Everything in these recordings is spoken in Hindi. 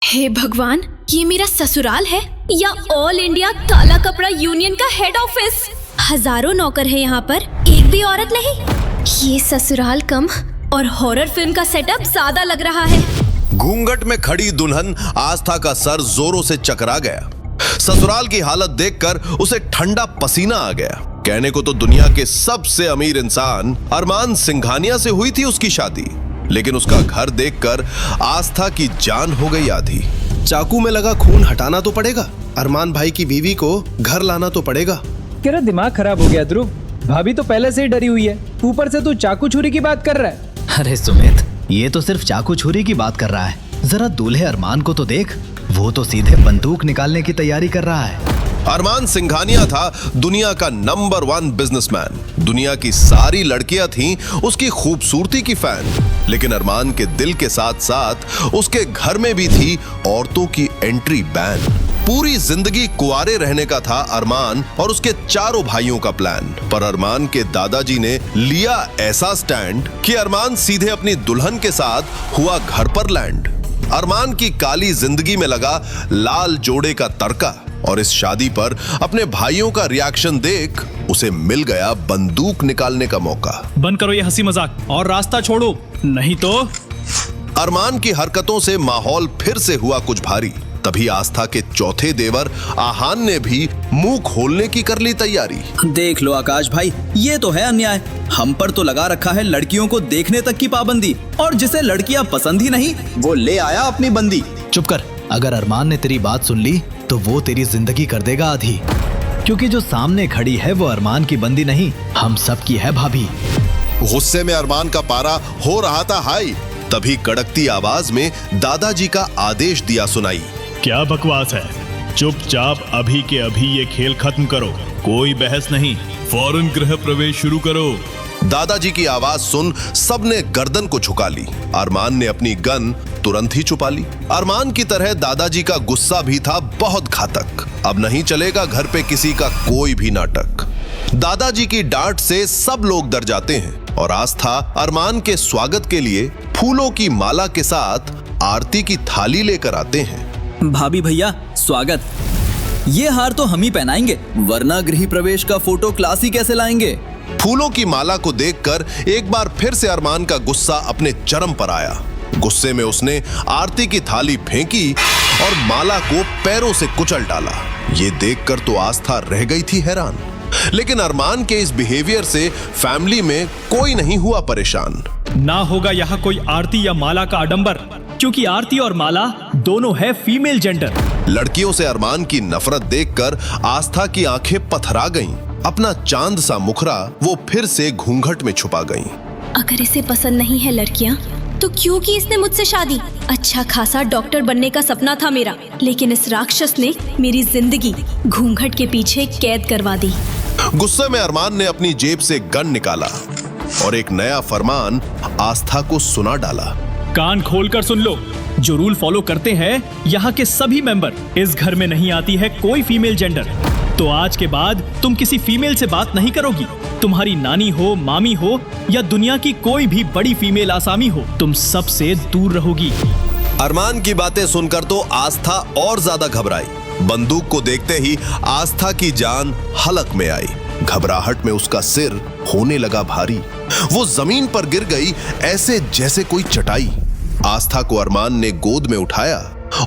हे भगवान, ये मेरा ससुराल है या ऑल इंडिया काला कपड़ा यूनियन का हेड ऑफिस? हजारों नौकर है यहाँ पर, एक भी औरत नहीं। ये ससुराल कम और हॉरर फिल्म का सेटअप ज्यादा लग रहा है। घूंघट में खड़ी दुल्हन आस्था का सर जोरों से चकरा गया। ससुराल की हालत देखकर उसे ठंडा पसीना आ गया। कहने को तो दुनिया के सबसे अमीर इंसान अरमान सिंघानिया से हुई थी उसकी शादी, लेकिन उसका घर देखकर आस्था की जान हो गई आधी। चाकू में लगा खून हटाना तो पड़ेगा, अरमान भाई की बीवी को घर लाना तो पड़ेगा। तेरा दिमाग खराब हो गया ध्रुव, भाभी तो पहले से ही डरी हुई है, ऊपर से तू चाकू छुरी की बात कर रहा है। अरे सुमित, ये तो सिर्फ चाकू छुरी की बात कर रहा है, जरा दूल्हे अरमान को तो देख, वो तो सीधे बंदूक निकालने की तैयारी कर रहा है। अरमान सिंघानिया था दुनिया का नंबर 1 बिजनेसमैन। दुनिया की सारी लड़कियां थीं उसकी खूबसूरती की फैन, लेकिन अरमान के दिल के साथ साथ उसके घर में भी थी औरतों की एंट्री बैन। पूरी जिंदगी कुंवारे रहने का था अरमान और उसके चारों भाइयों का प्लान, पर अरमान के दादाजी ने लिया ऐसा स्टैंड कि अरमान सीधे अपनी दुल्हन के साथ हुआ घर पर लैंड। अरमान की काली जिंदगी में लगा लाल जोड़े का तड़का, और इस शादी पर अपने भाइयों का रिएक्शन देख उसे मिल गया बंदूक निकालने का मौका। बंद करो ये हंसी मजाक और रास्ता छोड़ो, नहीं तो। अरमान की हरकतों से माहौल फिर से हुआ कुछ भारी। तभी आस्था के चौथे देवर आहान ने भी मुंह खोलने की कर ली तैयारी। देख लो आकाश भाई, ये तो है अन्याय। हम पर तो लगा रखा है लड़कियों को देखने तक की पाबंदी, और जिसे लड़कियां पसंद ही नहीं वो ले आया अपनी बंदी। चुप कर, अगर अरमान ने तेरी बात सुन ली तो वो तेरी जिंदगी कर देगा आधी, क्योंकि जो सामने खड़ी है वो अरमान की बंदी नहीं, हम सब की है भाभी। गुस्से में अरमान का पारा हो रहा था हाई। तभी कड़कती आवाज में दादाजी का आदेश दिया सुनाई। क्या बकवास है, चुपचाप अभी के अभी ये खेल खत्म करो, कोई बहस नहीं, फौरन गृह प्रवेश शुरू करो। दादाजी की आवाज सुन सबने गर्दन को झुका ली। अरमान ने अपनी गन तुरंत ही छुपा ली। अरमान की तरह दादाजी का गुस्सा भी था बहुत घातक। अब नहीं चलेगा घर पे किसी का कोई भी नाटक। दादाजी की डांट से सब लोग डर जाते हैं और आस्था अरमान के स्वागत के लिए फूलों की माला के साथ आरती की थाली लेकर आते हैं। भाभी भैया स्वागत। ये हार तो हम ही पहनाएंगे, वरना गृह प्रवेश का फोटो क्लास ही कैसे लाएंगे। फूलों की माला को देखकर एक बार फिर से अरमान का गुस्सा अपने चरम पर आया। गुस्से में उसने आरती की थाली फेंकी और माला को पैरों से कुचल डाला। ये देखकर तो आस्था रह गई थी हैरान, लेकिन अरमान के इस बिहेवियर से फैमिली में कोई नहीं हुआ परेशान। ना होगा यहाँ कोई आरती या माला का आडंबर, क्योंकि आरती और माला दोनों है फीमेल जेंडर। लड़कियों से अरमान की नफरत देखकर आस्था की आंखें पथरा गईं। अपना चांद सा मुखरा वो फिर से घूंघट में छुपा गईं। अगर इसे पसंद नहीं है लड़कियाँ, तो क्यों की इसने मुझसे शादी? अच्छा खासा डॉक्टर बनने का सपना था मेरा, लेकिन इस राक्षस ने मेरी जिंदगी घूंघट के पीछे कैद करवा दी। गुस्से में अरमान ने अपनी जेब से गन निकाला और एक नया फरमान आस्था को सुना डाला। कान खोलकर सुन लो, जो रूल फॉलो करते हैं यहाँ के सभी मेंबर, इस घर में नहीं आती है कोई फीमेल जेंडर। तो आज के बाद तुम किसी फीमेल से बात नहीं करोगी। तुम्हारी नानी हो, मामी हो या दुनिया की कोई भी बड़ी फीमेल आसामी हो, तुम सबसे दूर रहोगी। अरमान की बातें सुनकर तो आस्था और ज्यादा घबराई। बंदूक को देखते ही आस्था की जान हलक में आई। घबराहट में उसका सिर होने लगा भारी। वो जमीन पर गिर गई ऐसे जैसे कोई चटाई। आस्था को अरमान ने गोद में उठाया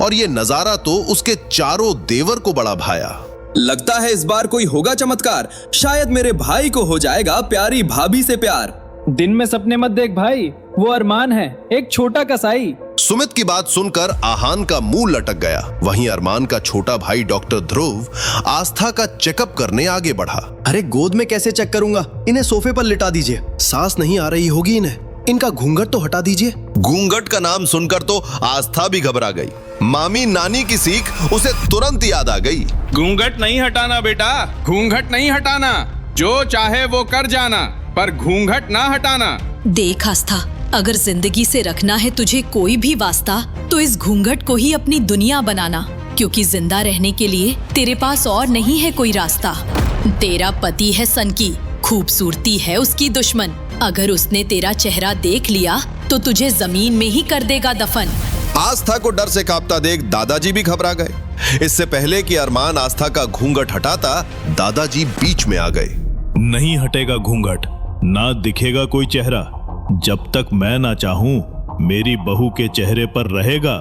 और ये नजारा तो उसके चारों देवर को बड़ा भाया। लगता है इस बार कोई होगा चमत्कार, शायद मेरे भाई को हो जाएगा प्यारी भाभी से प्यार। दिन में सपने मत देख भाई, वो अरमान है, एक छोटा कसाई। सुमित की बात सुनकर आहान का मुंह लटक गया। वहीं अरमान का छोटा भाई डॉक्टर ध्रुव आस्था का चेकअप करने आगे बढ़ा। अरे गोद में कैसे चेक करूंगा, इन्हें सोफे पर लिटा दीजिए, सांस नहीं आ रही होगी इन्हें, इनका घूंघट तो हटा दीजिए। घूंघट का नाम सुनकर तो आस्था भी घबरा गई। मामी नानी की सीख उसे तुरंत याद आ गई। घूंघट नहीं हटाना बेटा, घूंघट नहीं हटाना, जो चाहे वो कर जाना, पर घूंघट ना हटाना। देख आस्था, अगर जिंदगी से रखना है तुझे कोई भी वास्ता, तो इस घूंघट को ही अपनी दुनिया बनाना, क्योंकि जिंदा रहने के लिए तेरे पास और नहीं है कोई रास्ता। तेरा पति है सनकी, खूबसूरती है उसकी दुश्मन। अगर उसने तेरा चेहरा देख लिया तो तुझे जमीन में ही कर देगा दफन। आस्था को डर से कांपता देख दादाजी भी घबरा गए। इससे पहले कि अरमान आस्था का घूंघट हटाता, दादाजी बीच में आ गए। नहीं हटेगा घूंघट, ना दिखेगा कोई चेहरा। जब तक मैं ना चाहूं, मेरी बहू के चेहरे पर रहेगा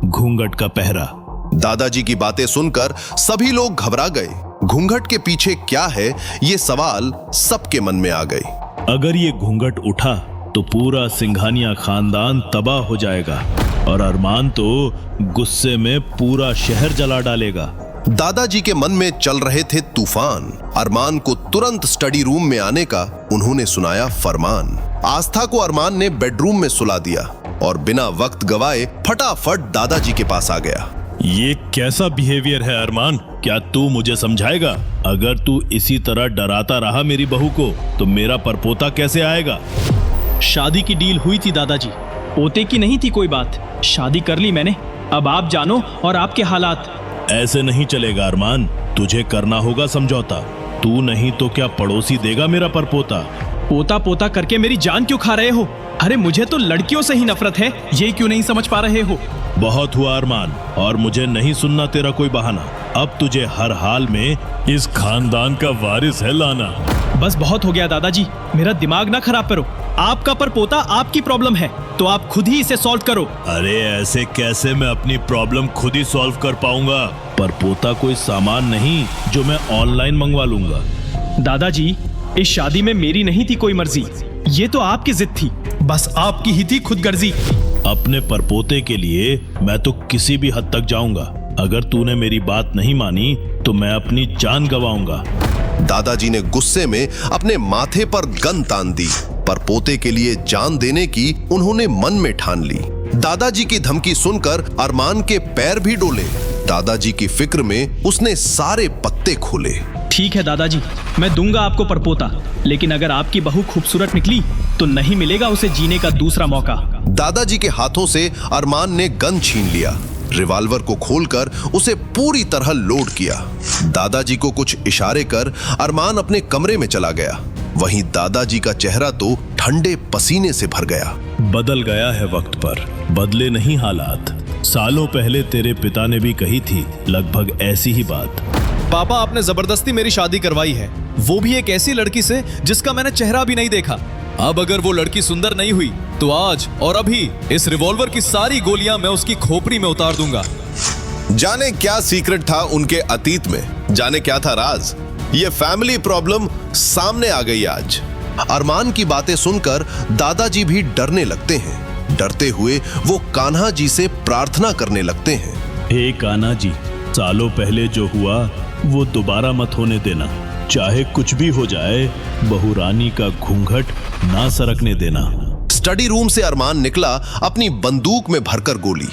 घूंघट का पहरा। दादाजी की बातें सुनकर सभी लोग घबरा गए। घूंघट के पीछे क्या है, ये सवाल सबके मन में आ गए। अगर ये घूंघट उठा तो पूरा सिंघानिया खानदान तबाह हो जाएगा और अरमान तो गुस्से में पूरा शहर जला डालेगा। दादाजी के मन में चल रहे थे तूफान। अरमान को तुरंत स्टडी रूम में आने का उन्होंने सुनाया फरमान। आस्था को अरमान ने बेडरूम में सुला दिया और बिना वक्त गवाए फटाफट दादाजी के पास आ गया। ये कैसा बिहेवियर है अरमान? क्या तू मुझे समझाएगा? अगर तू इसी तरह डराता रहा मेरी बहू को तो मेरा परपोता कैसे आएगा? शादी की डील हुई थी दादाजी, पोते की नहीं थी कोई बात। शादी कर ली मैंने, अब आप जानो और आपके हालात। ऐसे नहीं चलेगा अरमान, तुझे करना होगा समझौता। तू नहीं तो क्या पड़ोसी देगा मेरा परपोता? पोता पोता करके मेरी जान क्यों खा रहे हो? अरे मुझे तो लड़कियों से ही नफरत है, ये क्यों नहीं समझ पा रहे हो? बहुत हुआ अरमान, और मुझे नहीं सुनना तेरा कोई बहाना। अब तुझे हर हाल में इस खानदान का वारिस है लाना। बस बहुत हो गया दादाजी, मेरा दिमाग ना खराब करो। आपका परपोता आपकी प्रॉब्लम है, तो आप खुद ही इसे सॉल्व करो। अरे ऐसे कैसे मैं अपनी प्रॉब्लम खुद ही सॉल्व कर पाऊंगा? परपोता कोई सामान नहीं जो मैं ऑनलाइन मंगवा लूंगा। दादाजी, इस शादी में मेरी नहीं थी कोई मर्जी, ये तो आपकी जिद थी, बस आपकी ही थी खुदगर्जी। अपने परपोते के लिए मैं तो किसी भी हद तक जाऊंगा। अगर तूने मेरी बात नहीं मानी तो मैं अपनी जान गंवाऊंगा। दादाजी ने गुस्से में अपने माथे पर गन तान दी। परपोते के लिए जान देने की उन्होंने मन में ठान ली। दादाजी की धमकी सुनकर अरमान के पैर भी डोले। दादाजी की फिक्र में उसने सारे पत्ते खोले। ठीक है दादाजी, मैं दूंगा आपको परपोता, लेकिन अगर आपकी बहू खूबसूरत निकली तो नहीं मिलेगा उसे जीने का दूसरा मौका। दादाजी के हाथों से अरमान ने गन छीन लिया। रिवॉल्वर को खोलकर उसे पूरी तरह लोड किया। दादाजी को कुछ इशारे कर अरमान अपने कमरे में चला गया। वहीं दादाजी का चेहरा तो ठंडे पसीने से भर गया। बदल गया है वक्त पर, बदले नहीं हालात। सालों पहले तेरे पिता ने भी कही थी लगभग ऐसी ही बात। पापा, आपने जबरदस्ती मेरी शादी करवाई है, वो भी एक ऐसी लड़की से जिसका मैंने चेहरा भी नहीं देखा। अब अगर वो लड़की सुंदर नहीं हुई तो आज और अभी इस रिवॉल्वर की सारी गोलियां मैं उसकी खोपड़ी में उतार दूंगा। जाने क्या सीक्रेट था उनके अतीत में, जाने क्या था राज। ये फैमिली प्रॉब्लम सामने आ गई आज। अरमान की बातें सुनकर दादाजी भी डरने लगते हैं। डरते हुए वो कान्हा जी से प्रार्थना करने लगते हैं। हे कान्हा जी, सालों पहले जो हुआ वो दोबारा मत होने देना। चाहे कुछ भी हो जाए, बहू रानी का घूंघट ना सरकने देना। स्टडी रूम से अरमान निकला अपनी बंदूक में भरकर गोली।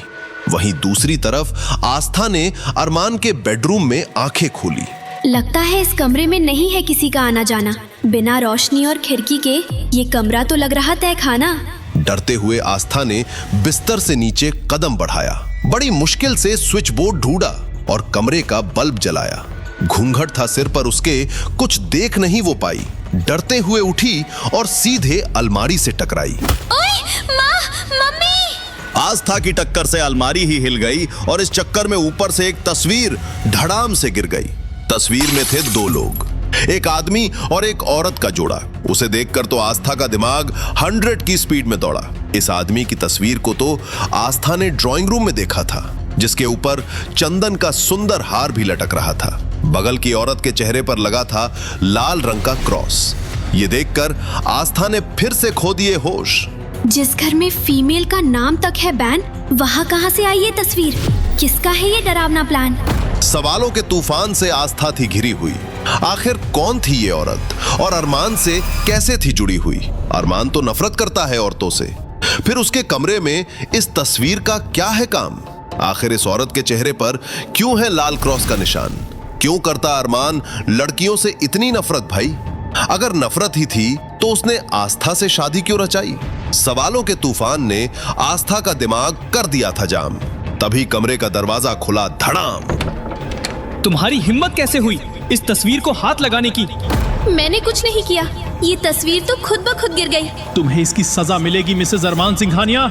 वहीं दूसरी तरफ आस्था ने अरमान के बेडरूम में आंखें खोली। लगता है इस कमरे में नहीं है किसी का आना जाना। बिना रोशनी और खिड़की के ये कमरा तो लग रहा तय खाना। डरते हुए आस्था ने बिस्तर से नीचे कदम बढ़ाया। बड़ी मुश्किल से स्विच बोर्ड ढूंढा और कमरे का बल्ब जलाया। घूंघट था सिर पर उसके, कुछ देख नहीं वो पाई। डरते हुए उठी और सीधे अलमारी से टकराई। ओए, माँ, मम्मी! आस्था की टक्कर से अलमारी ही हिल गई और इस चक्कर में ऊपर से एक तस्वीर धड़ाम से गिर गई। तस्वीर में थे दो लोग, एक आदमी और एक औरत का जोड़ा। उसे देखकर तो आस्था का दिमाग 100 की स्पीड में दौड़ा। इस आदमी की तस्वीर को तो आस्था ने ड्राइंग रूम में देखा था, जिसके ऊपर चंदन का सुंदर हार भी लटक रहा था। बगल की औरत के चेहरे पर लगा था लाल रंग का क्रॉस। ये देखकर आस्था ने फिर से खो दिए होश। जिस घर में फीमेल का नाम तक है बैन, वहाँ कहाँ से आई ये तस्वीर? किसका है ये डरावना प्लान? सवालों के तूफान से आस्था थी घिरी हुई। आखिर कौन थी ये औरत और अरमान से कैसे थी जुड़ी हुई? अरमान तो नफरत करता है औरतों से, फिर उसके कमरे में इस तस्वीर का क्या है काम? आखिर इस औरत के चेहरे पर क्यों है लाल क्रॉस का निशान? क्यों करता अरमान लड़कियों से इतनी नफरत भाई? अगर नफरत ही थी तो उसने आस्था से शादी क्यों रचाई? सवालों के तूफान ने आस्था का दिमाग कर दिया था जाम। तभी कमरे का दरवाजा खुला धड़ाम। तुम्हारी हिम्मत कैसे हुई इस तस्वीर को हाथ लगाने की? मैंने कुछ नहीं किया, ये तस्वीर तो खुद ब खुद गिर गई। तुम्हें इसकी सजा मिलेगी मिसेस अरमान सिंघानिया।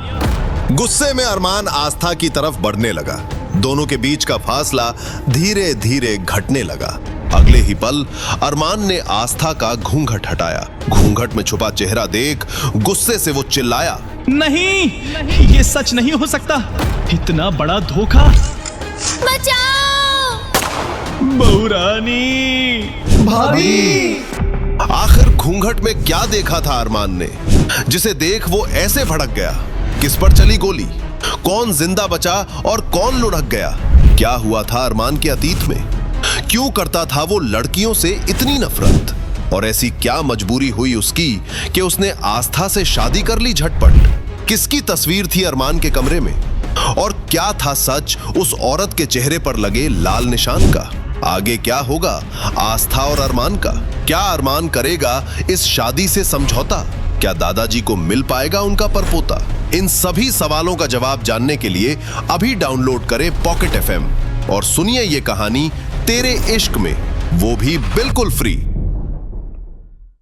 गुस्से में अरमान आस्था की तरफ बढ़ने लगा। दोनों के बीच का फासला धीरे धीरे घटने लगा। अगले ही पल अरमान ने आस्था का घूंघट हटाया। घूंघट में छुपा चेहरा देख गुस्से से वो चिल्लाया, नहीं, ये सच नहीं हो सकता। इतना बड़ा धोखा। बचाओ! बहू रानी, भाभी! आखिर घूंघट में क्या देखा था अरमान ने, जिसे देख वो ऐसे भड़क गया? किस पर चली गोली? कौन जिंदा बचा और कौन लुढ़क गया? क्या हुआ था अरमान के अतीत में? क्यों करता था वो लड़कियों से इतनी नफरत? और ऐसी क्या मजबूरी हुई उसकी कि उसने आस्था से शादी कर ली झटपट? किसकी तस्वीर थी अरमान के कमरे में? और क्या था सच उस औरत के चेहरे पर लगे लाल निशान का? आगे क्या होगा आस्था और अरमान का? क्या अरमान करेगा इस शादी से समझौता? क्या दादाजी को मिल पाएगा उनका परपोता? इन सभी सवालों का जवाब जानने के लिए अभी डाउनलोड करें पॉकेट FM और सुनिए ये कहानी तेरे इश्क में, वो भी बिल्कुल फ्री।